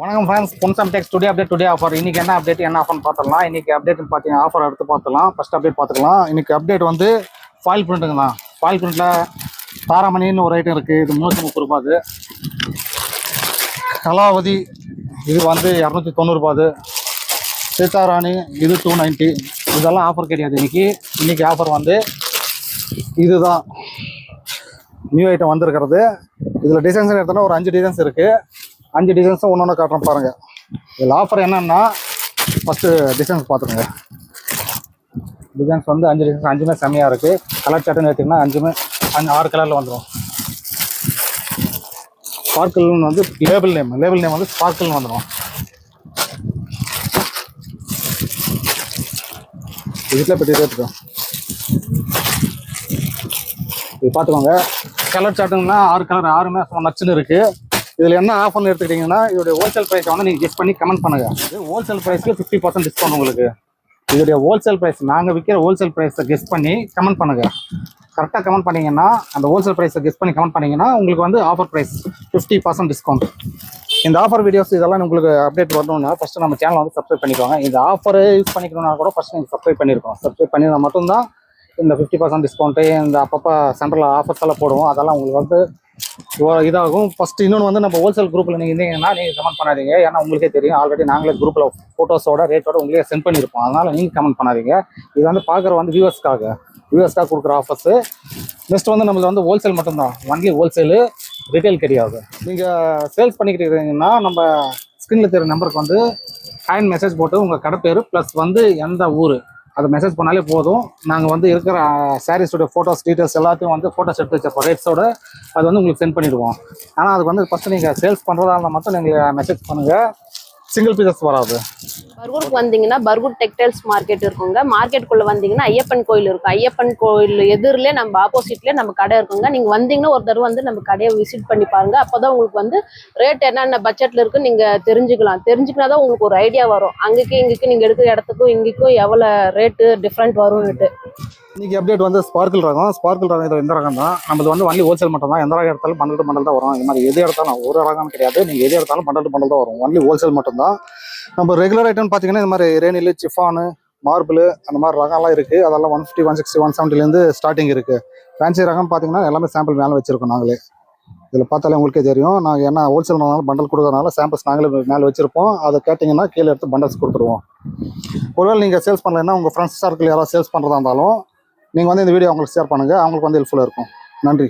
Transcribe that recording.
வணக்கம் ஃப்ரெண்ட்ஸ், பொன்சம் டெக்ஸ் today offer. இன்னைக்கு என்ன அப்டேட் என்ன ஆஃபர்னு பார்த்துடலாம். இன்னைக்கு அப்டேட்னு பார்த்தீங்கன்னா ஆஃபர் எடுத்து பார்த்துலாம். ஃபர்ஸ்ட் அப்டேட் பார்த்துக்கலாம். இன்னைக்கு அப்டேட் வந்து ஃபாயில் பிரிண்ட்டுங்க தான். ஃபாயில் பிரிண்ட்டில் தாராமணின்னு ஒரு ஐட்டம் இருக்குது. இது 330 ரூபாது. கலாவதி இது வந்து 290 ரூபாது. சீதாராணி இது 290. இதெல்லாம் ஆஃபர் கிடையாது. இன்னைக்கு ஆஃபர் வந்து இதுதான் நியூ ஐட்டம் வந்திருக்கிறது. இதில் டிசைன்ஸ் எடுத்தோன்னா ஒரு 5 டிசைன்ஸ் இருக்குது. 5 டிசைன்ஸும் ஒன்று காட்டுறேன் பாருங்கள். இதில் ஆஃபர் என்னன்னா ஃபஸ்ட்டு டிசைன்ஸ் பார்த்துருங்க. டிசைன்ஸ் வந்து 5 டிசைன்ஸ், 5மே செம்மையாக இருக்குது. கலர் சார்ட்டுன்னு எடுத்திங்கன்னா 5மே 6 கலரில் வந்துடும். ஸ்பார்க்கிள்னு வந்து லேபிள் நேம் வந்து ஸ்பார்க்கிள்னு வந்துடும். வீட்டில் பெட்டி எடுத்துக்கோம். இது பார்த்துக்கோங்க. கலர் சார்ட்டுங்கன்னா 6 கலர், 6மே நச்சுன்னு இருக்குது. இதில் என்ன ஆஃபர்னு எடுத்துக்கிட்டிங்கன்னா இதோடைய ஹோல்சேல் ப்ரைஸை வந்து நீங்கள் கெஸ் பண்ணி கமெண்ட் பண்ணுங்கள். ஹோல்சேல் ப்ரைஸில் 50% டிஸ்கவுண்ட் உங்களுக்கு. இதோடைய ஹோல்சேல் ப்ரைஸ் நாங்கள் விற்கிற ஹோல்சேல் ப்ரைஸை கெஸ் பண்ணி கமெண்ட் பண்ணுங்கள். கரெக்டாக கமெண்ட் பண்ணிங்கன்னா அந்த ஹோல்சேல் ப்ரைஸை கெஸ் பண்ணி கமெண்ட் பண்ணிங்கன்னா உங்களுக்கு வந்து ஆஃபர் ப்ரைஸ் 50% டிஸ்கவுண்ட். இந்த ஆஃபர் வீடியோஸ் இதெல்லாம் உங்களுக்கு அப்டேட் வரணும்னா ஃபஸ்ட்டு நம்ம சேனலை வந்து சப்ஸ்கிரைப் பண்ணிக்கோங்க. இந்த ஆஃபரை யூஸ் பண்ணிக்கணும்னா கூட ஃபஸ்ட்டு நீங்கள் சப்ஸ்கிரைப் பண்ணியிருக்கோம். சப்ஸ்கிரைப் பண்ணியிருந்தால் மட்டும்தான் இந்த 50% டிஸ்கவுண்ட்டு, இந்த அப்பப்போ சென்ட்ரல் ஆஃபர்ஸ் எல்லாம் போடுவோம். அதெல்லாம் உங்களுக்கு வந்து இதாகும். ஃபஸ்ட்டு இன்னொன்று வந்து நம்ம ஹோல்சேல் குரூப்பில் நீங்கள் இருந்தீங்கன்னா நீங்கள் கமெண்ட் பண்ணாதீங்க. ஏன்னா உங்களுக்கே தெரியும், ஆல்ரெடி நாங்களே குரூப்பில் ஃபோட்டோஸோட ரேட்டோட உங்களே சென்ட் பண்ணியிருப்போம். அதனால் நீங்கள் கமெண்ட் பண்ணாதீங்க. இது வந்து பார்க்குற வந்து வியூவர்ஸ்க்காக கொடுக்குற ஆஃபர்ஸு. நெக்ஸ்ட் வந்து நம்மளது வந்து ஹோல்சேல் மட்டும்தான். ஒன்லி ஹோல்சேலு, ரிட்டைல் கிடையாது. நீங்கள் சேல்ஸ் பண்ணிக்கிட்டு இருக்கீங்கன்னா நம்ம ஸ்க்ரீனில் தெரியுற நம்பருக்கு வந்து ஹேண்ட் மெசேஜ் போட்டு உங்கள் கடை பேர் ப்ளஸ் வந்து எந்த ஊர் அதை மெசேஜ் பண்ணாலே போதும். நாங்கள் வந்து இருக்கிற சாரீஸோட ஃபோட்டோஸ் டீட்டெயில்ஸ் எல்லாத்தையும் வந்து ஃபோட்டோஸ் எடுத்து வச்சப்போ ரேட்ஸோட அது வந்து உங்களுக்கு சென்ட் பண்ணிவிடுவோம். ஆனால் அதுக்கு வந்து ஃபஸ்ட்டு நீங்கள் சேல்ஸ் பண்ணுறதா இருந்தால் மட்டும் நீங்கள் மெசேஜ் பண்ணுங்கள். சிங்கிள் பீசஸ் வராது. பர்கூருக்கு வந்தீங்கன்னா பர்கூர் டெக்டைல்ஸ் மார்க்கெட் இருக்குங்க. மார்க்கெட்டுக்குள்ளே வந்தீங்கன்னா ஐயப்பன் கோயில் இருக்கும். ஐயப்பன் கோயில் எதிரிலே நம்ம ஆப்போசிட்லேயே நம்ம கடை இருக்குங்க. நீங்கள் வந்தீங்கன்னா ஒரு தடவை வந்து நம்ம கடையை விசிட் பண்ணி பாருங்க. அப்போ தான் உங்களுக்கு வந்து ரேட் என்னென்ன பட்ஜெட்டில் இருக்குன்னு நீங்கள் தெரிஞ்சுக்கினா தான் உங்களுக்கு ஒரு ஐடியா வரும். அங்கேயும் இங்கேயும் நீங்கள் எடுக்கிற இடத்துக்கும் இங்கேக்கும் எவ்வளோ ரேட்டு டிஃப்ரெண்ட் வரும்னுட்டு. இன்றைக்கி அப்டேட் வந்து ஸ்பார்க்கிள் ரகம் இது இந்த ரகம் தான். நம்மளது வந்து ஒன்லி ஹோல்சேல் மட்டும் தான். எந்த ரகம் எடுத்தாலும் பண்டல் தான் வரும். இது மாதிரி எது எடுத்தாலும் ஒரு ரகம் கிடையாது. நீங்கள் எது எடுத்தாலும் பண்டல் தான் வரும். ஒன்லி ஹோல்சேல் மட்டும்தான். நம்ம ரெகுலர் ஐட்டம்னு பார்த்தீங்கன்னா இந்த மாதிரி ரேனில், சிஃபானு, மார்பிள் அந்த மாதிரி ரகம்லாம் இருக்குது. அதெல்லாம் 150, 160, 170லேருந்து ஸ்டார்டிங் இருக்குது. ஃபேன்சி ரகம் பார்த்தீங்கன்னா எல்லாமே சாம்பிள் மேலே வச்சுருக்கோம் நாங்களே. இதில் பார்த்தாலே உங்களுக்கே தெரியும். நாங்கள் என்ன ஹோல்சேல் பண்டல் கொடுக்கறதுனால சாம்பிள்ஸ் நாங்களே மேலே வச்சுருப்போம். அதை கேட்டிங்கன்னா கீழே எடுத்து பண்டல்ஸ் கொடுத்துருவோம். ஒருவேளை நீங்கள் சேல்ஸ் பண்ணலைன்னா உங்கள் ஃப்ரெண்ட்ஸ் சர்க்கிள் யாராவது சேல்ஸ் பண்ணுறதா இருந்தாலும் நீங்கள் வந்து இந்த வீடியோ அவங்களுக்கு ஷேர் பண்ணுங்கள். அவங்களுக்கு வந்து ஹெல்ப்ஃபுல்லாக இருக்கும். நன்றி.